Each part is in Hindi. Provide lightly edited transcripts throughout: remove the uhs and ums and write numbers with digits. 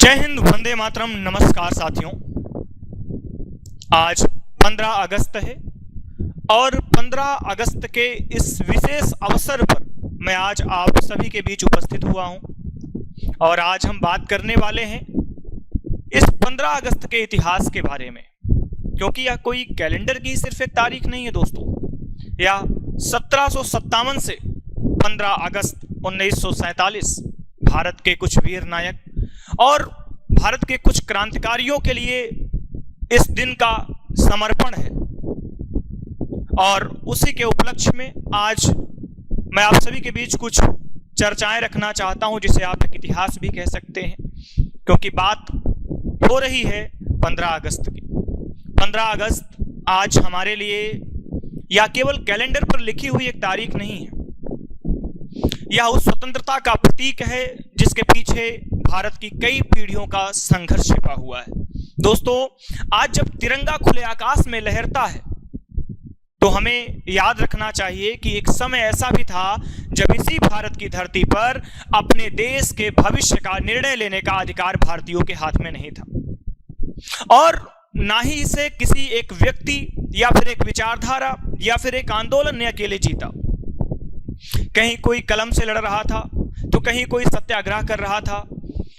जय हिंद, वंदे मातरम। नमस्कार साथियों, आज 15 अगस्त है और 15 अगस्त के इस विशेष अवसर पर मैं आज आप सभी के बीच उपस्थित हुआ हूं और आज हम बात करने वाले हैं इस 15 अगस्त के इतिहास के बारे में, क्योंकि यह कोई कैलेंडर की सिर्फ एक तारीख नहीं है दोस्तों। यह 1757 से 15 अगस्त 1947 भारत के कुछ वीर नायक और भारत के कुछ क्रांतिकारियों के लिए इस दिन का समर्पण है और उसी के उपलक्ष्य में आज मैं आप सभी के बीच कुछ चर्चाएं रखना चाहता हूं, जिसे आप एक इतिहास भी कह सकते हैं, क्योंकि बात हो रही है 15 अगस्त की। 15 अगस्त आज हमारे लिए या केवल कैलेंडर पर लिखी हुई एक तारीख नहीं है, यह उस स्वतंत्रता का प्रतीक है जिसके पीछे भारत की कई पीढ़ियों का संघर्ष छिपा हुआ है। दोस्तों, आज जब तिरंगा खुले आकाश में लहरता है तो हमें याद रखना चाहिए कि एक समय ऐसा भी था जब इसी भारत की धरती पर अपने देश के भविष्य का निर्णय लेने का अधिकार भारतीयों के हाथ में नहीं था और ना ही इसे किसी एक व्यक्ति या फिर एक विचारधारा या फिर एक आंदोलन ने अकेले जीता। कहीं कोई कलम से लड़ रहा था तो कहीं कोई सत्याग्रह कर रहा था,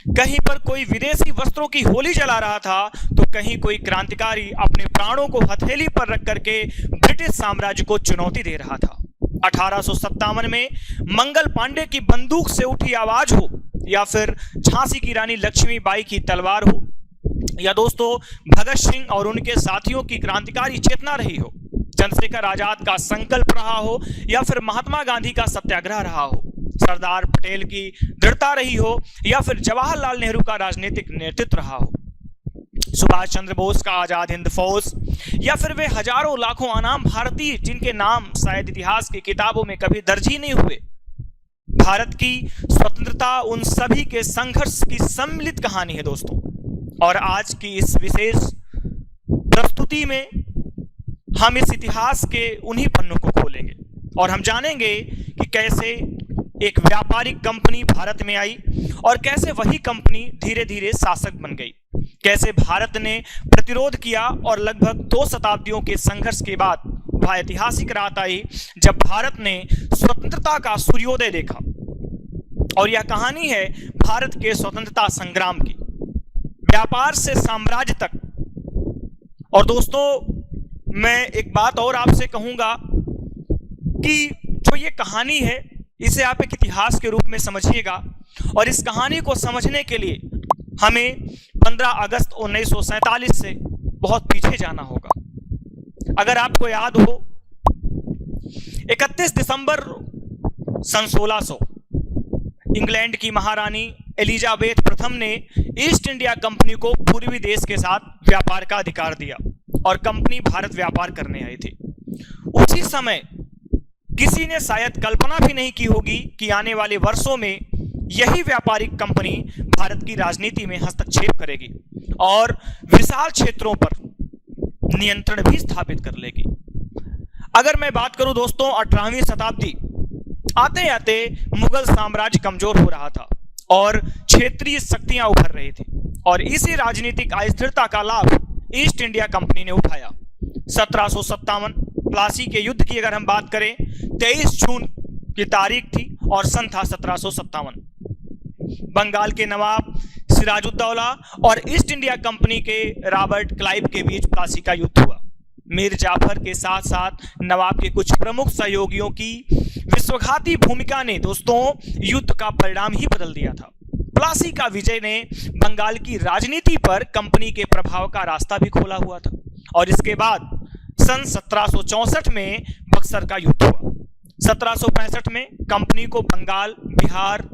कहीं पर कोई विदेशी वस्त्रों की होली जला रहा था तो कहीं कोई क्रांतिकारी अपने प्राणों को हथेली पर रख करके ब्रिटिश साम्राज्य को चुनौती दे रहा था। 1857 में मंगल पांडे की बंदूक से उठी आवाज हो या फिर झांसी की रानी लक्ष्मीबाई की तलवार हो या दोस्तों भगत सिंह और उनके साथियों की क्रांतिकारी चेतना रही हो, चंद्रशेखर आजाद का संकल्प रहा हो या फिर महात्मा गांधी का सत्याग्रह रहा हो, सरदार पटेल की दृढ़ता रही हो या फिर जवाहरलाल नेहरू का राजनीतिक नेतृत्व रहा हो, सुभाष चंद्र बोस का आजाद हिंद फौज या फिर वे हजारों लाखों अनाम भारतीय जिनके नाम शायद इतिहास की किताबों में कभी दर्ज ही नहीं हुए। भारत की स्वतंत्रता उन सभी के संघर्ष की सम्मिलित कहानी है दोस्तों। और आज की इस विशेष प्रस्तुति में हम इस इतिहास के उन्हीं पन्नों को खोलेंगे और हम जानेंगे कि कैसे एक व्यापारिक कंपनी भारत में आई और कैसे वही कंपनी धीरे धीरे शासक बन गई, कैसे भारत ने प्रतिरोध किया और लगभग 2 शताब्दियों के संघर्ष के बाद वह ऐतिहासिक रात आई जब भारत ने स्वतंत्रता का सूर्योदय देखा। और यह कहानी है भारत के स्वतंत्रता संग्राम की, व्यापार से साम्राज्य तक। और दोस्तों, मैं एक बात और आपसे कहूंगा कि जो ये कहानी है इसे आप एक इतिहास के रूप में समझिएगा और इस कहानी को समझने के लिए हमें 15 अगस्त 1947 से बहुत पीछे जाना होगा। अगर आपको याद हो, 31 दिसंबर सन 1600 इंग्लैंड की महारानी एलिजाबेथ प्रथम ने ईस्ट इंडिया कंपनी को पूर्वी देश के साथ व्यापार का अधिकार दिया और कंपनी भारत व्यापार करने आई थी। उसी समय किसी ने शायद कल्पना भी नहीं की होगी कि आने वाले वर्षों में यही व्यापारिक कंपनी भारत की राजनीति में हस्तक्षेप करेगी और विशाल क्षेत्रों पर नियंत्रण भी स्थापित कर लेगी। अगर मैं बात करूं दोस्तों, 18वीं शताब्दी आते आते मुगल साम्राज्य कमजोर हो रहा था और क्षेत्रीय शक्तियां उभर रही थी और इसी राजनीतिक अस्थिरता का लाभ ईस्ट इंडिया कंपनी ने उठाया। 1757 प्लासी के युद्ध की अगर हम बात करें, 23 जून की तारीख थी और सन था 1757। बंगाल के नवाब सिराजुद्दौला और ईस्ट इंडिया कंपनी के रॉबर्ट क्लाइव के बीच प्लासी का युद्ध हुआ। मीर जाफर के साथ साथ नवाब के कुछ प्रमुख सहयोगियों की विश्वासघाती भूमिका ने दोस्तों युद्ध का परिणाम ही बदल दिया था। प्लासी का विजय ने बंगाल की राजनीति पर कंपनी के प्रभाव का रास्ता भी खोला हुआ था और इसके बाद सन 1764 में बक्सर का युद्ध हुआ। 1765 में कंपनी को बंगाल, बिहार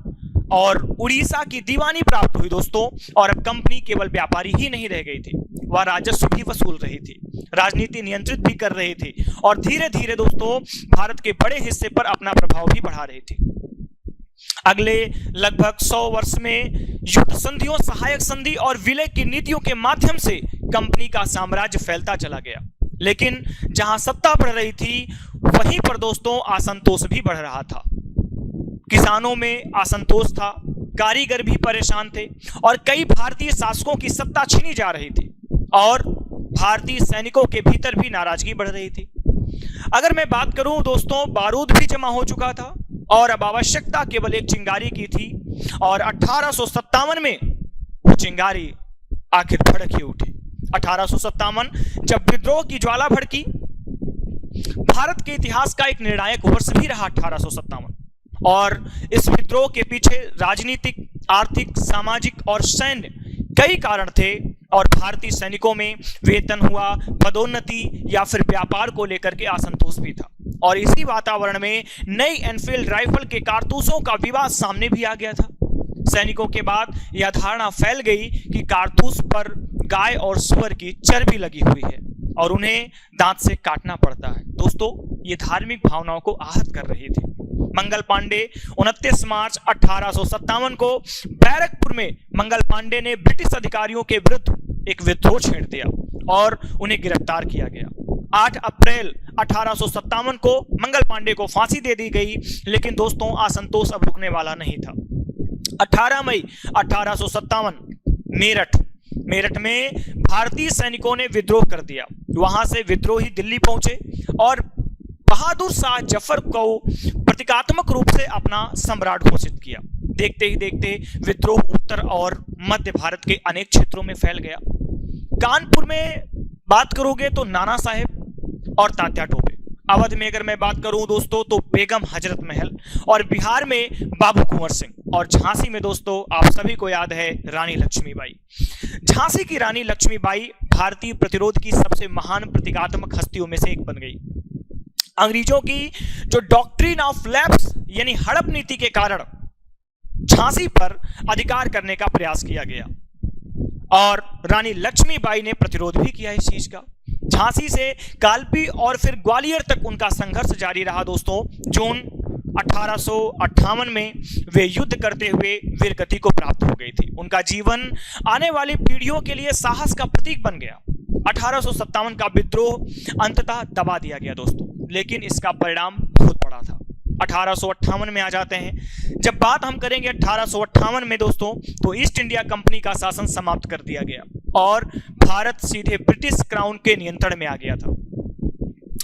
और उड़ीसा की दीवानी प्राप्त हुई दोस्तों और अब कंपनी केवल व्यापारी ही नहीं रह गई थी, वह राजस्व भी वसूल रही थी, राजनीति नियंत्रित भी कर रही थी और धीरे धीरे दोस्तों भारत के बड़े हिस्से पर अपना प्रभाव भी बढ़ा रही थी। अगले लगभग 100 वर्ष में युद्ध संधियों, सहायक संधि और विलय की नीतियों के माध्यम से कंपनी का साम्राज्य फैलता चला गया, लेकिन जहां सत्ता बढ़ रही थी वहीं पर दोस्तों असंतोष भी बढ़ रहा था। किसानों में असंतोष था, कारीगर भी परेशान थे और कई भारतीय शासकों की सत्ता छीनी जा रही थी और भारतीय सैनिकों के भीतर भी नाराजगी बढ़ रही थी। अगर मैं बात करूं दोस्तों, बारूद भी जमा हो चुका था और अब आवश्यकता केवल एक चिंगारी की थी और 1857 में वो चिंगारी आखिर भड़क ही उठी। 1857 जब विद्रोह की ज्वाला भड़की, भारत के इतिहास का एक निर्णायक वर्ष भी रहा 1857 और इस विद्रोह के पीछे राजनीतिक, आर्थिक, सामाजिक और सैन्य कई कारण थे और भारतीय सैनिकों में वेतन हुआ, पदोन्नति या फिर व्यापार को लेकर के असंतोष भी था और इसी वातावरण में नई एनफील्ड राइफल के कारतूसों का विवाद सामने भी आ गया था। सैनिकों के बाद यह धारणा फैल गई कि कारतूस पर गाय और सूअर की चर्बी लगी हुई है और उन्हें दांत से काटना पड़ता है। दोस्तों, ये धार्मिक भावनाओं को आहत कर रही थी। मंगल पांडे 29 मार्च 1857 को बैरकपुर में मंगल पांडे ने ब्रिटिश अधिकारियों के विरुद्ध एक विद्रोह छेड़ दिया और उन्हें गिरफ्तार किया गया। 8 अप्रैल 1857 को मंगल पांडे को फांसी दे दी गई, लेकिन दोस्तों असंतोष अब रुकने वाला नहीं था। 18 मई 1857 मेरठ में भारतीय सैनिकों ने विद्रोह कर दिया। वहां से विद्रोही दिल्ली पहुंचे और बहादुर शाह जफर को प्रतीकात्मक रूप से अपना सम्राट घोषित किया। देखते ही देखते विद्रोह उत्तर और मध्य भारत के अनेक क्षेत्रों में फैल गया। कानपुर में बात करोगे तो नाना साहेब और तात्या टोपे, अवध में अगर मैं बात करूं दोस्तों तो बेगम हजरत महल और बिहार में बाबू कुंवर सिंह और झांसी में दोस्तों आप सभी को याद है रानी लक्ष्मीबाई। झांसी की रानी लक्ष्मीबाई भारतीय प्रतिरोध की सबसे महान प्रतीकात्मक हस्तियों में से एक बन गई। अंग्रेजों की जो डॉक्ट्रिन ऑफ लैप्स यानी हड़प नीति के कारण झांसी पर अधिकार करने का प्रयास किया गया और रानी लक्ष्मीबाई ने प्रतिरोध भी किया इस चीज का। झांसी से कालपी और फिर ग्वालियर तक उनका संघर्ष जारी रहा दोस्तों। जून 1858 में वे युद्ध करते हुए वीरगति को प्राप्त हो गई थी। उनका जीवन आने वाली पीढ़ियों के लिए साहस का प्रतीक बन गया। 1857 का विद्रोह अंततः दबा दिया गया दोस्तों, लेकिन इसका परिणाम बहुत बड़ा था। 1858 में आ जाते हैं। जब बात हम करेंगे 1858 में दोस्तों, तो ईस्ट इंडिया कंपनी का शासन समाप्त कर दिया गया और भारत सीधे ब्रिटिश क्राउन के नियंत्रण में आ गया था।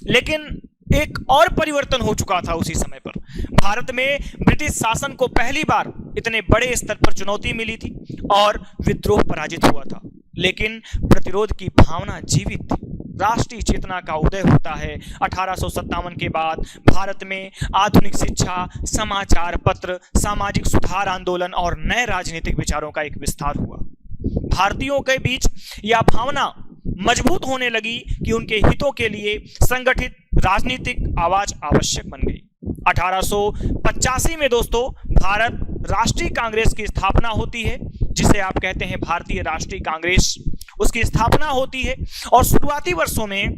लेकिन एक और परिवर्तन हो चुका था उसी समय पर। भारत में ब्रिटिश शासन को पहली बार इतने बड़े स्तर पर चुनौती मिली थी और विद्रोह पराजित हुआ था, लेकिन प्रतिरोध की भावना जीवित थी। राष्ट्रीय चेतना का उदय होता है। 1857 के बाद भारत में आधुनिक शिक्षा, समाचार पत्र, सामाजिक सुधार आंदोलन और नए राजनीतिक विचारों का एक विस्तार हुआ। भारतीयों के बीच यह भावना मजबूत होने लगी कि उनके हितों के लिए संगठित राजनीतिक आवाज आवश्यक बन गई। 1885 में दोस्तों भारत राष्ट्रीय कांग्रेस की स्थापना होती है, जिसे आप कहते हैं भारतीय राष्ट्रीय कांग्रेस। उसकी स्थापना होती है और शुरुआती वर्षों में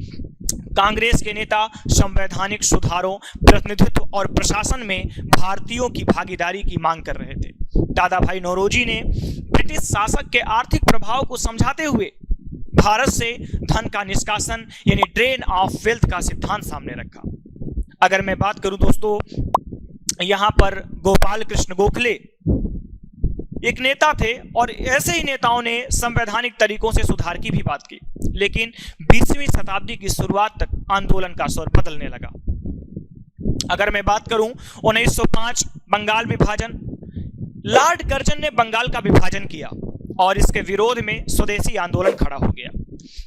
कांग्रेस के नेता संवैधानिक सुधारों, प्रतिनिधित्व और प्रशासन में भारतीयों की भागीदारी की मांग कर रहे थे। दादा भाई नौरोजी ने ब्रिटिश शासक के आर्थिक प्रभाव को समझाते हुए भारत से धन का निष्कासन यानी ड्रेन ऑफ वेल्थ का सिद्धांत सामने रखा। अगर मैं बात करूं दोस्तों, यहां पर गोपाल कृष्ण गोखले एक नेता थे और ऐसे ही नेताओं ने संवैधानिक तरीकों से सुधार की भी बात की, लेकिन 20वीं शताब्दी की शुरुआत तक आंदोलन का स्वर बदलने लगा। अगर मैं बात करूं 1905 बंगाल विभाजन, लॉर्ड कर्जन ने बंगाल का विभाजन किया और इसके विरोध में स्वदेशी आंदोलन खड़ा हो गया।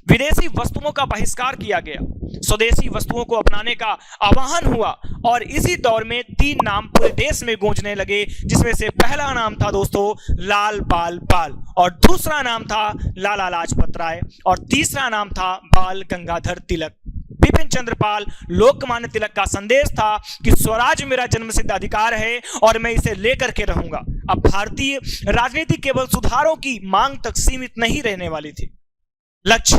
विदेशी वस्तुओं का बहिष्कार किया गया, स्वदेशी वस्तुओं को अपनाने का आह्वान हुआ और इसी दौर में 3 नाम पूरे देश में गूंजने लगे, जिसमें से पहला नाम था दोस्तों लाल बाल पाल और दूसरा नाम था लाला लाजपत राय और तीसरा नाम था बाल गंगाधर तिलक। बिपिन चंद्र पाल, लोकमान्य तिलक का संदेश था कि स्वराज मेरा जन्मसिद्ध अधिकार है और मैं इसे लेकर के रहूंगा। अब भारतीय राजनीति केवल सुधारों की मांग तक सीमित नहीं रहने वाली थी। लक्ष्य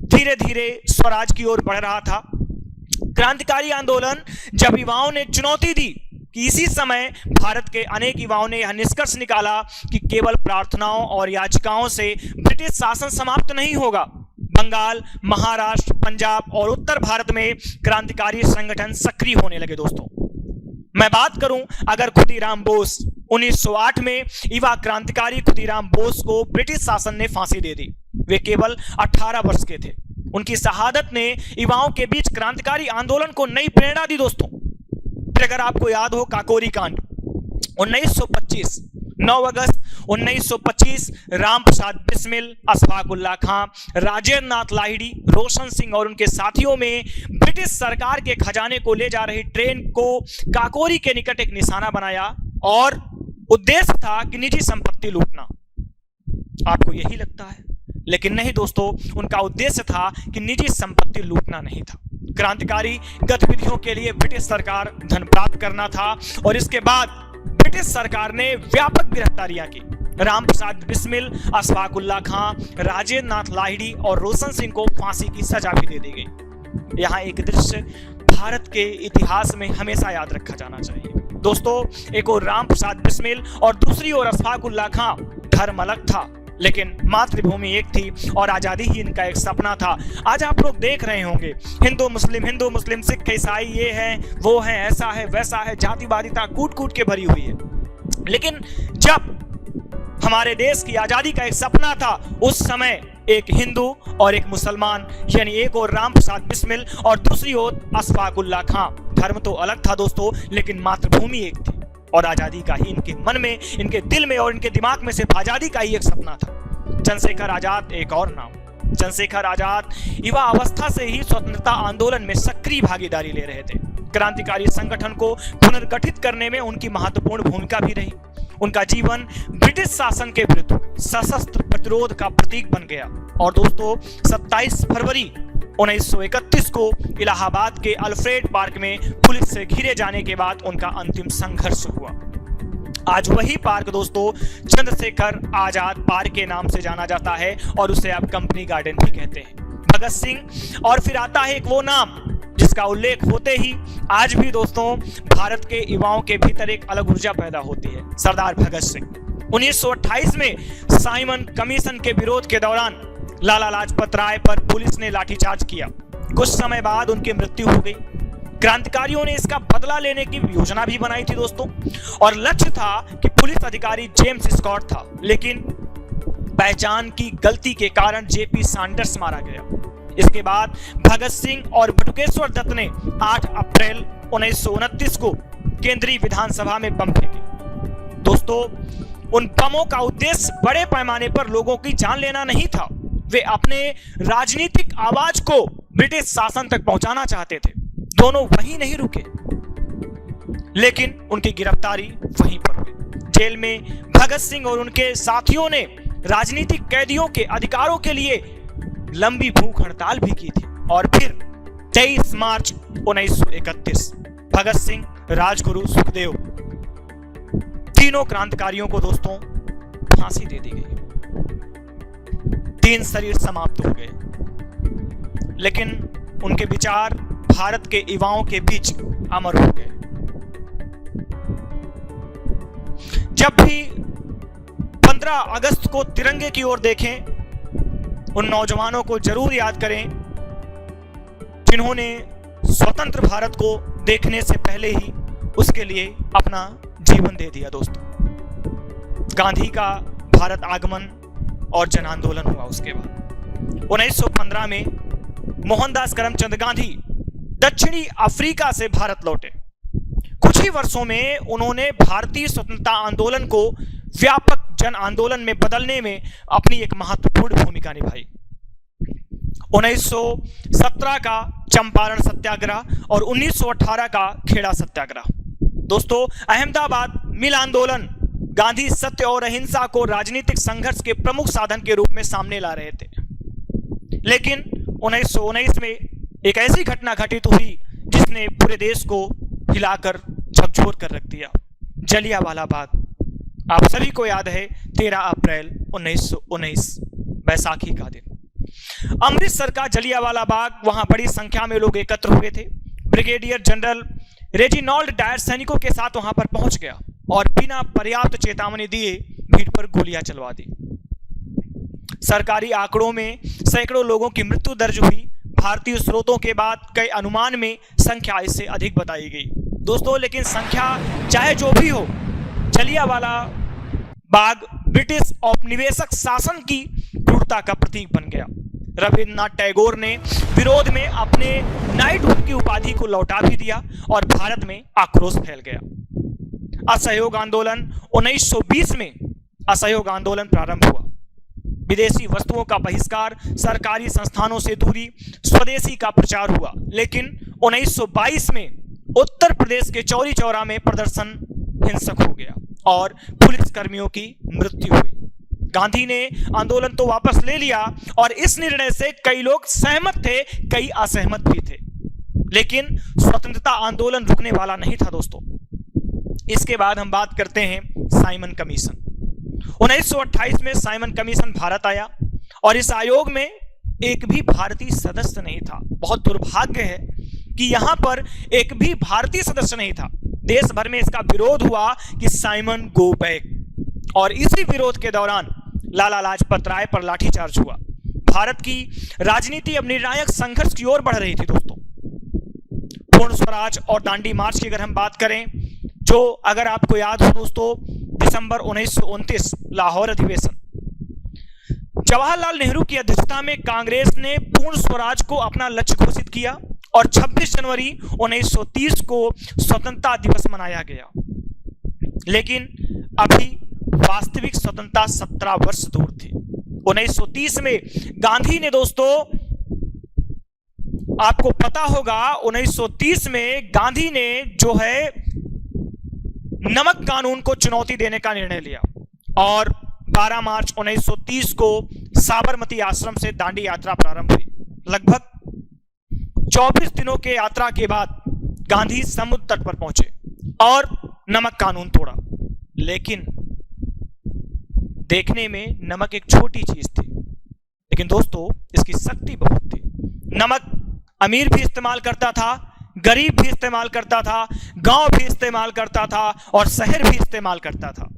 धीरे धीरे स्वराज की ओर बढ़ रहा था। क्रांतिकारी आंदोलन जब युवाओं ने चुनौती दी कि इसी समय भारत के अनेक युवाओं ने यह निष्कर्ष निकाला कि केवल प्रार्थनाओं और याचिकाओं से ब्रिटिश शासन समाप्त नहीं होगा। बंगाल, महाराष्ट्र, पंजाब और उत्तर भारत में क्रांतिकारी संगठन सक्रिय होने लगे दोस्तों। मैं बात करूं अगर खुदीराम बोस 1908 में युवा क्रांतिकारी खुदीराम बोस को ब्रिटिश शासन ने फांसी दे दी। वे केवल 18 वर्ष के थे। उनकी शहादत ने युवाओं के बीच क्रांतिकारी आंदोलन को नई प्रेरणा दी दोस्तों। फिर अगर आपको याद हो काकोरी कांड 1925, 9 अगस्त 1925 राम प्रसाद बिस्मिल, अशफाक उल्लाह खां, राजेंद्र नाथ लाहिड़ी, रोशन सिंह और उनके साथियों में ब्रिटिश सरकार के खजाने को ले जा रही ट्रेन को काकोरी के निकट एक निशाना बनाया और उद्देश्य था कि निजी संपत्ति लूटना। आपको यही लगता है, लेकिन नहीं दोस्तों, उनका उद्देश्य था कि निजी संपत्ति लूटना नहीं था। क्रांतिकारी गतिविधियों के लिए ब्रिटिश सरकार धन प्राप्त करना था और इसके बाद ब्रिटिश सरकार ने व्यापक गिरफ्तारियां की। राम प्रसाद बिस्मिल, अशफाक उल्लाह खां, राजेंद्र नाथ लाहिड़ी और रोशन सिंह को फांसी की सजा भी दे दी गई। यहाँ एक दृश्य भारत के इतिहास में हमेशा याद रखा जाना चाहिए दोस्तों। एक और राम प्रसाद बिस्मिल और दूसरी ओर अशफाक उल्लाह खां। धर्म अलग था लेकिन मातृभूमि एक थी और आजादी ही इनका एक सपना था। आज आप लोग देख रहे होंगे हिंदू मुस्लिम, सिख ईसाई, ये है वो है, ऐसा है वैसा है, जातिवादिता कूट कूट के भरी हुई है। लेकिन जब हमारे देश की आजादी का एक सपना था, उस समय एक हिंदू और एक मुसलमान, यानी एक और राम प्रसाद बिस्मिल और दूसरी ओर अशफाक उल्लाह खां। धर्म तो अलग था दोस्तों, लेकिन मातृभूमि एक थी और आजादी का ही इनके मन में, इनके दिल में और इनके दिमाग में सिर्फ आजादी का ही एक सपना था। चंद्रशेखर आजाद एक और नाम। चंद्रशेखर आजाद युवा अवस्था से ही स्वतंत्रता आंदोलन में सक्रिय भागीदारी ले रहे थे। क्रांतिकारी संगठन को पुनर्गठित करने में उनकी महत्वपूर्ण भूमिका भी रही। उनका जीवन ब्रिटिश शासन के विरुद्ध सशस्त्र प्रतिरोध का प्रतीक बन गया और दोस्तों 27 फरवरी 1931 को इलाहाबाद के अल्फ्रेड पार्क में पुलिस से घिरे जाने के बाद उनका अंतिम संघर्ष हुआ। आज वही पार्क दोस्तों चंद्रशेखर आजाद पार्क के नाम से जाना जाता है और उसे आप कंपनी गार्डन भी कहते हैं। भगत सिंह और फिर आता है एक वो नाम जिसका उल्लेख होते ही आज भी दोस्तों भारत के युवाओं के भीतर एक अलग ऊर्जा पैदा होती है, सरदार भगत सिंह। 1928 में साइमन कमीशन के विरोध के दौरान लाला लाजपत राय पर पुलिस ने लाठीचार्ज किया। कुछ समय बाद उनकी मृत्यु हो गई। क्रांतिकारियों ने इसका बदला लेने की योजना भी बनाई थी दोस्तों और लक्ष्य था कि पुलिस अधिकारी जेम्स स्कॉट था, लेकिन पहचान की गलती के कारण जेपी सैंडर्स मारा गया। इसके बाद भगत सिंह और बटुकेश्वर दत्त ने 8 अप्रैल 1929 को केंद्रीय विधानसभा में बम फेंके। दोस्तों उन बमों का उद्देश्य बड़े पैमाने पर लोगों की जान लेना नहीं था, वे अपने राजनीतिक आवाज को ब्रिटिश शासन तक पहुंचाना चाहते थे। दोनों वहीं नहीं रुके, लेकिन उनकी गिरफ्तारी वहीं पर हुई। जेल में भगत सिंह और उनके साथियों ने राजनीतिक कैदियों के अधिकारों के लिए लंबी भूख हड़ताल भी की थी और फिर 23 मार्च 1931 भगत सिंह, राजगुरु, सुखदेव तीनों क्रांतिकारियों को दोस्तों फांसी दे दी गई। 3 शरीर समाप्त हो गए, लेकिन उनके विचार भारत के युवाओं के बीच अमर हो गए। जब भी 15 अगस्त को तिरंगे की ओर देखें, उन नौजवानों को जरूर याद करें जिन्होंने स्वतंत्र भारत को देखने से पहले ही उसके लिए अपना जीवन दे दिया। दोस्तों गांधी का भारत आगमन और जन आंदोलन हुआ। उसके बाद 1915 में मोहनदास करमचंद गांधी दक्षिणी अफ्रीका से भारत लौटे। कुछ ही वर्षों में उन्होंने भारतीय स्वतंत्रता आंदोलन को व्यापक जन आंदोलन में बदलने में अपनी एक महत्वपूर्ण भूमिका निभाई। 1917 का चंपारण सत्याग्रह और 1918 का खेड़ा सत्याग्रह। दोस्तों अहमदाबाद मिल आंदोलन गांधी सत्य और अहिंसा को राजनीतिक संघर्ष के प्रमुख साधन के रूप में सामने ला रहे थे, लेकिन 1919 में एक ऐसी घटना घटित हुई जिसने पूरे देश को हिलाकर झकझोर कर रख दिया। जलियांवाला बाग आप सभी को याद है, 13 अप्रैल 1919 बैसाखी का दिन। अमृतसर का जलियांवाला बाग, वहां बड़ी संख्या में लोग एकत्र हुए थे। ब्रिगेडियर जनरल रेजिनाल्ड डायर सैनिकों के साथ वहां पर पहुंच गया और बिना पर्याप्त चेतावनी दिए भीड़ पर गोलियां चलवा दी। सरकारी आंकड़ों में सैकड़ों लोगों की मृत्यु दर्ज हुई। भारतीय स्रोतों के बाद कई अनुमान में संख्या इससे अधिक बताई गई। दोस्तों लेकिन संख्या चाहे जो भी हो, जलियांवाला बाग ब्रिटिश औपनिवेशिक शासन की क्रूरता का प्रतीक बन गया। रविन्द्रनाथ टैगोर ने विरोध में अपने नाइटहुड की उपाधि को लौटा भी दिया और भारत में आक्रोश फैल गया। असहयोग आंदोलन 1920 में असहयोग आंदोलन प्रारंभ हुआ। विदेशी वस्तुओं का बहिष्कार, सरकारी संस्थानों से दूरी, स्वदेशी का प्रचार हुआ। लेकिन 1922 में उत्तर प्रदेश के चौरी चौरा में प्रदर्शन हिंसक हो गया और पुलिस कर्मियों की मृत्यु हुई। गांधी ने आंदोलन तो वापस ले लिया और इस निर्णय से कई लोग सहमत थे, कई असहमत भी थे, लेकिन स्वतंत्रता आंदोलन रुकने वाला नहीं था दोस्तों। इसके बाद हम बात करते हैं साइमन कमीशन। 1928 में साइमन कमीशन भारत आया और इस आयोग में एक भी भारतीय सदस्य नहीं था। बहुत दुर्भाग्य है कि यहां पर एक भी भारतीय सदस्य नहीं था। देश भर में इसका विरोध हुआ कि साइमन गो बैक, और इसी विरोध के दौरान लाला लाजपत राय पर लाठीचार्ज हुआ। भारत की राजनीति अब निर्णायक संघर्ष की ओर बढ़ रही थी दोस्तों। पूर्ण स्वराज और दांडी मार्च की अगर हम बात करें, जो अगर आपको याद हो दोस्तों, दिसंबर 1929 लाहौर अधिवेशन, जवाहरलाल नेहरू की अध्यक्षता में कांग्रेस ने पूर्ण स्वराज को अपना लक्ष्य घोषित किया और 26 जनवरी 1930 को स्वतंत्रता दिवस मनाया गया। लेकिन अभी वास्तविक स्वतंत्रता 17 वर्ष दूर थी। 1930 में गांधी ने दोस्तों, आपको पता होगा, 1930 में गांधी ने जो है नमक कानून को चुनौती देने का निर्णय लिया और 12 मार्च 1930 को साबरमती आश्रम से दांडी यात्रा प्रारंभ हुई। लगभग 24 दिनों के यात्रा के बाद गांधी समुद्र तट पर पहुंचे और नमक कानून तोड़ा। लेकिन देखने में नमक एक छोटी चीज थी, लेकिन दोस्तों इसकी शक्ति बहुत थी। नमक अमीर भी इस्तेमाल करता था, गरीब भी इस्तेमाल करता था, गांव भी इस्तेमाल करता था और शहर भी इस्तेमाल करता था।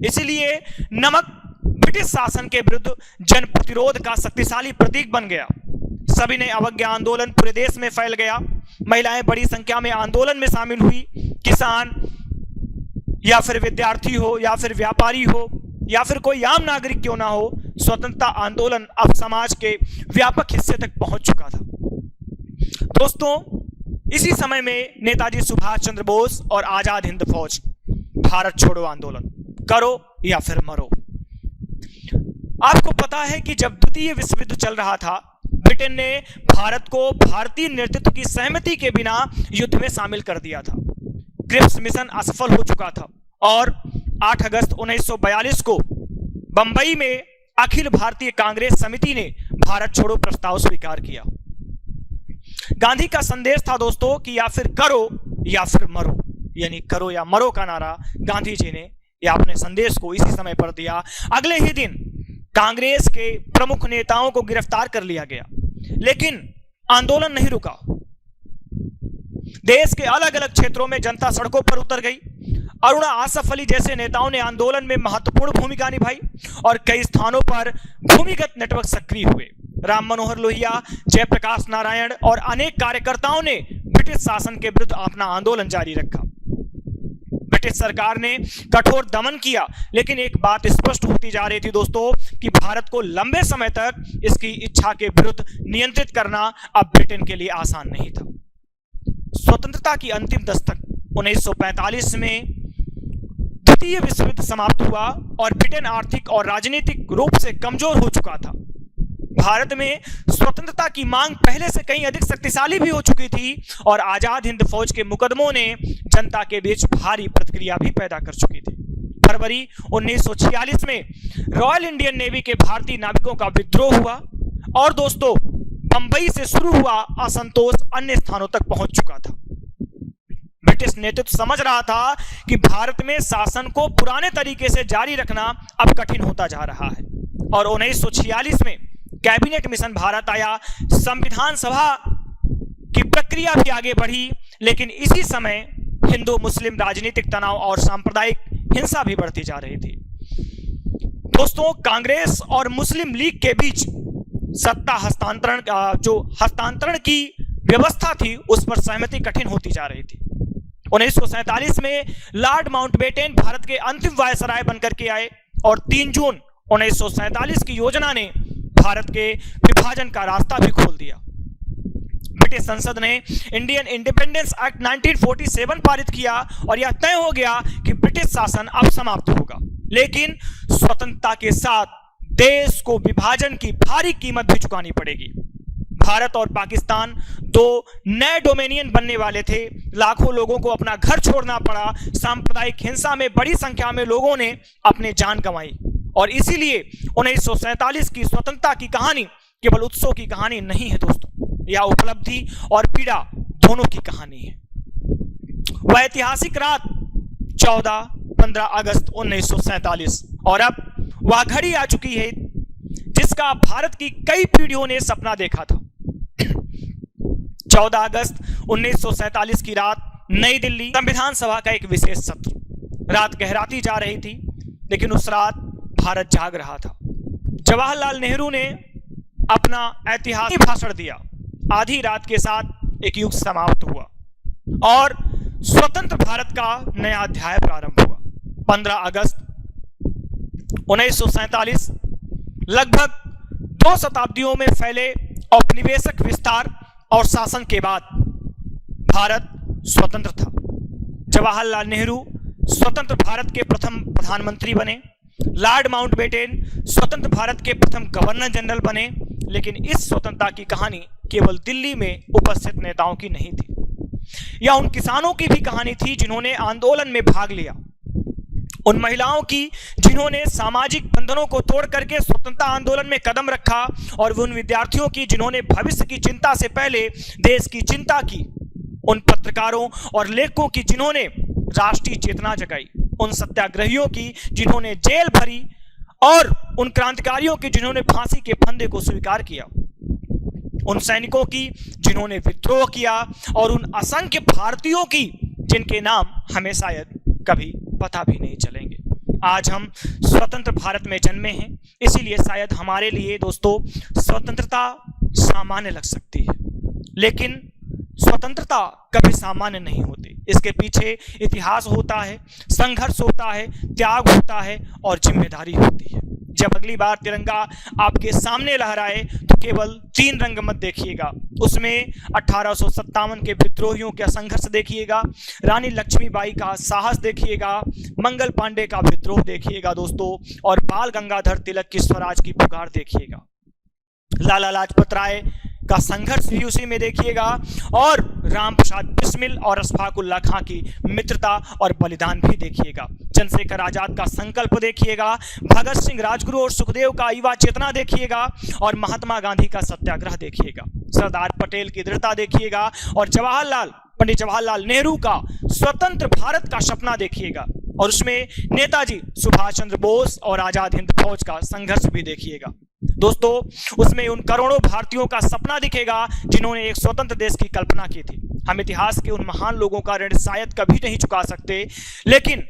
इसलिए नमक ब्रिटिश शासन के विरुद्ध जन प्रतिरोध का शक्तिशाली प्रतीक बन गया। सविनय अवज्ञा आंदोलन पूरे देश में फैल गया। महिलाएं बड़ी संख्या में आंदोलन में शामिल हुई। किसान या फिर विद्यार्थी हो या फिर व्यापारी हो या फिर कोई आम नागरिक क्यों ना हो, स्वतंत्रता आंदोलन अब समाज के व्यापक हिस्से तक पहुंच चुका था। दोस्तों, इसी समय में नेताजी सुभाष चंद्र बोस और आजाद हिंद फौज भारत छोड़ो आंदोलन, करो या फिर मरो। आपको पता है कि जब द्वितीय विश्व युद्ध चल रहा था, ब्रिटेन ने भारत को भारतीय नेतृत्व की सहमति के बिना युद्ध में शामिल कर दिया था। क्रिप्स मिशन असफल हो चुका था और 8 अगस्त 1942 को बंबई में अखिल भारतीय कांग्रेस समिति ने भारत छोड़ो प्रस्ताव स्वीकार किया। गांधी का संदेश था दोस्तों कि या फिर करो या फिर मरो, यानी करो या मरो का नारा गांधी जी ने या अपने संदेश को इसी समय पर दिया। अगले ही दिन कांग्रेस के प्रमुख नेताओं को गिरफ्तार कर लिया गया, लेकिन आंदोलन नहीं रुका। देश के अलग अलग क्षेत्रों में जनता सड़कों पर उतर गई। अरुणा आसफ अली जैसे नेताओं ने आंदोलन में महत्वपूर्ण भूमिका निभाई और कई स्थानों पर भूमिगत नेटवर्क सक्रिय हुए। राम मनोहर लोहिया, जयप्रकाश नारायण और अनेक कार्यकर्ताओं ने ब्रिटिश शासन के विरुद्ध अपना आंदोलन जारी रखा। ब्रिटिश सरकार ने कठोर दमन किया, लेकिन एक बात स्पष्ट होती जा रही थी दोस्तों कि भारत को लंबे समय तक इसकी इच्छा के विरुद्ध नियंत्रित करना अब ब्रिटेन के लिए आसान नहीं था। स्वतंत्रता की अंतिम दस्तक 1945 में द्वितीय विश्व युद्ध समाप्त हुआ और ब्रिटेन आर्थिक और राजनीतिक रूप से कमजोर हो चुका था। भारत में स्वतंत्रता की मांग पहले से कहीं अधिक शक्तिशाली भी हो चुकी थी और आजाद हिंद फौज के मुकदमों ने जनता के बीच भारी प्रतिक्रिया भी पैदा कर चुकी थी। फरवरी 1946 में रॉयल इंडियन नेवी के भारतीय नाविकों का विद्रोह हुआ और दोस्तों बंबई से शुरू हुआ असंतोष अन्य स्थानों तक पहुंच चुका था। ब्रिटिश नेतृत्व समझ रहा था कि भारत में शासन को पुराने तरीके से जारी रखना अब कठिन होता जा रहा है और 1946 में कैबिनेट मिशन भारत आया। संविधान सभा की प्रक्रिया भी आगे बढ़ी, लेकिन इसी समय हिंदू मुस्लिम राजनीतिक तनाव और सांप्रदायिक हिंसा भी बढ़ती जा रही थी। दोस्तों, कांग्रेस और मुस्लिम लीग के बीच सत्ता हस्तांतरण की व्यवस्था थी, उस पर सहमति कठिन होती जा रही थी। 1947 में लॉर्ड माउंटबेटन भारत के अंतिम वायसराय बनकर के आए और 3 जून 1947 की योजना ने भारत के विभाजन का रास्ता भी खोल दिया। ब्रिटिश संसद ने इंडियन इंडिपेंडेंस एक्ट 1947 पारित किया और यह तय हो गया कि ब्रिटिश शासन अब समाप्त होगा, लेकिन स्वतंत्रता के साथ देश को विभाजन की भारी कीमत भी चुकानी पड़ेगी। भारत और पाकिस्तान 2 नए डोमेनियन बनने वाले थे। लाखों लोगों को अपना घर छोड़ना पड़ा। सांप्रदायिक हिंसा में बड़ी संख्या में लोगों ने अपनी जान गंवाई और इसीलिए 1947 की स्वतंत्रता की कहानी केवल उत्सव की कहानी नहीं है दोस्तों, यह उपलब्धि और पीड़ा दोनों की कहानी है। वह ऐतिहासिक रात 14-15 अगस्त 1947 और अब वह घड़ी आ चुकी है जिसका भारत की कई पीढ़ियों ने सपना देखा था। 14 अगस्त 1947 की रात, नई दिल्ली, संविधान सभा का एक विशेष सत्र। रात गहराती जा रही थी, लेकिन उस रात भारत जाग रहा था। जवाहरलाल नेहरू ने अपना ऐतिहासिक भाषण दिया। आधी रात के साथ एक युग समाप्त हुआ और स्वतंत्र भारत का नया अध्याय प्रारंभ हुआ। 15 अगस्त 1947 लगभग 2 शताब्दियों में फैले औपनिवेशिक विस्तार और शासन के बाद भारत स्वतंत्र था। जवाहरलाल नेहरू स्वतंत्र भारत के प्रथम प्रधानमंत्री बने। लॉर्ड माउंटबेटन स्वतंत्र भारत के प्रथम गवर्नर जनरल बने। लेकिन इस स्वतंत्रता की कहानी केवल दिल्ली में उपस्थित नेताओं की नहीं थी, यह उन किसानों की भी कहानी थी जिन्होंने आंदोलन में भाग लिया, उन महिलाओं की जिन्होंने सामाजिक बंधनों को तोड़ करके स्वतंत्रता आंदोलन में कदम रखा, और उन विद्यार्थियों की जिन्होंने भविष्य की चिंता से पहले देश की चिंता की, उन पत्रकारों और लेखकों की जिन्होंने राष्ट्रीय चेतना जगाई, उन सत्याग्रहियों की जिन्होंने जेल भरी, और उन क्रांतिकारियों की जिन्होंने फांसी के फंदे को स्वीकार किया, उन सैनिकों की जिन्होंने विद्रोह किया, और उन असंख्य भारतीयों की जिनके नाम हमें शायद कभी पता भी नहीं चलेंगे। आज हम स्वतंत्र भारत में जन्मे हैं, इसीलिए शायद हमारे लिए दोस्तों स्वतंत्रता सामान्य लग सकती है, लेकिन स्वतंत्रता कभी सामान्य नहीं होती। इसके पीछे इतिहास होता है, संघर्ष होता है, त्याग होता है और जिम्मेदारी होती है। जब अगली बार तिरंगा आपके सामने लहराए तो केवल 3 रंग मत देखिएगा, उसमें 1857 के विद्रोहियों का संघर्ष देखिएगा, रानी लक्ष्मीबाई का साहस देखिएगा, मंगल पांडे का विद्रोह देखिएगा दोस्तों, और बाल गंगाधर तिलक की स्वराज की पुकार देखिएगा, लाला लाजपत राय का संघर्ष भी उसी में देखिएगा, और राम प्रसाद बिस्मिल और अशफाक उल्लाह खां की मित्रता और बलिदान भी देखिएगा, चंद्रशेखर आजाद का संकल्प देखिएगा, भगत सिंह, राजगुरु और सुखदेव का युवा चेतना देखिएगा, और महात्मा गांधी का सत्याग्रह देखिएगा, सरदार पटेल की दृढ़ता देखिएगा, और पंडित जवाहरलाल नेहरू का स्वतंत्र भारत का सपना देखिएगा, और उसमें नेताजी सुभाष चंद्र बोस और आजाद हिंद फौज का संघर्ष भी देखिएगा दोस्तों। उसमें उन करोड़ों भारतीयों का सपना दिखेगा जिन्होंने एक स्वतंत्र देश की कल्पना की थी। हम इतिहास के उन महान लोगों का ऋण शायद कभी नहीं चुका सकते, लेकिन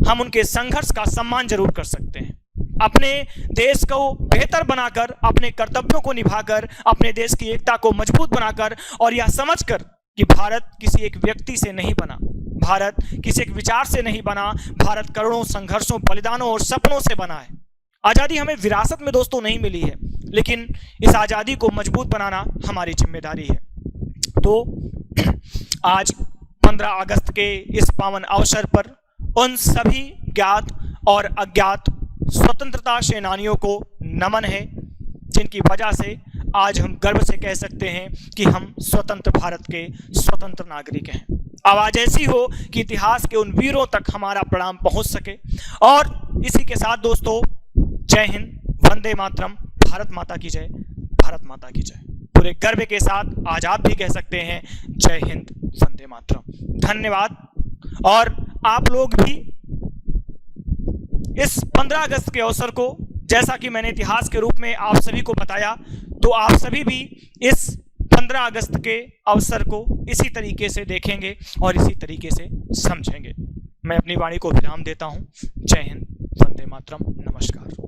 हम उनके संघर्ष का सम्मान जरूर कर सकते हैं। अपने देश को बेहतर बनाकर, अपने कर्तव्यों को निभाकर, अपने देश की एकता को मजबूत बनाकर, और यह समझकर कि भारत किसी एक व्यक्ति से नहीं बना, भारत किसी एक विचार से नहीं बना, भारत करोड़ों संघर्षों, बलिदानों और सपनों से बना है। आज़ादी हमें विरासत में दोस्तों नहीं मिली है, लेकिन इस आज़ादी को मजबूत बनाना हमारी जिम्मेदारी है। तो आज 15 अगस्त के इस पावन अवसर पर उन सभी ज्ञात और अज्ञात स्वतंत्रता सेनानियों को नमन है, जिनकी वजह से आज हम गर्व से कह सकते हैं कि हम स्वतंत्र भारत के स्वतंत्र नागरिक हैं। आवाज ऐसी हो कि इतिहास के उन वीरों तक हमारा प्रणाम पहुंच सके। और इसी के साथ दोस्तों, जय हिंद, वंदे मातरम, भारत माता की जय, भारत माता की जय। पूरे गर्व के साथ आज आप भी कह सकते हैं जय हिंद, वंदे मातरम। धन्यवाद। और आप लोग भी इस 15 अगस्त के अवसर को, जैसा कि मैंने इतिहास के रूप में आप सभी को बताया, तो आप सभी भी इस 15 अगस्त के अवसर को इसी तरीके से देखेंगे और इसी तरीके से समझेंगे। मैं अपनी वाणी को विराम देता हूं। जय हिंद, वंदे मातरम, नमस्कार।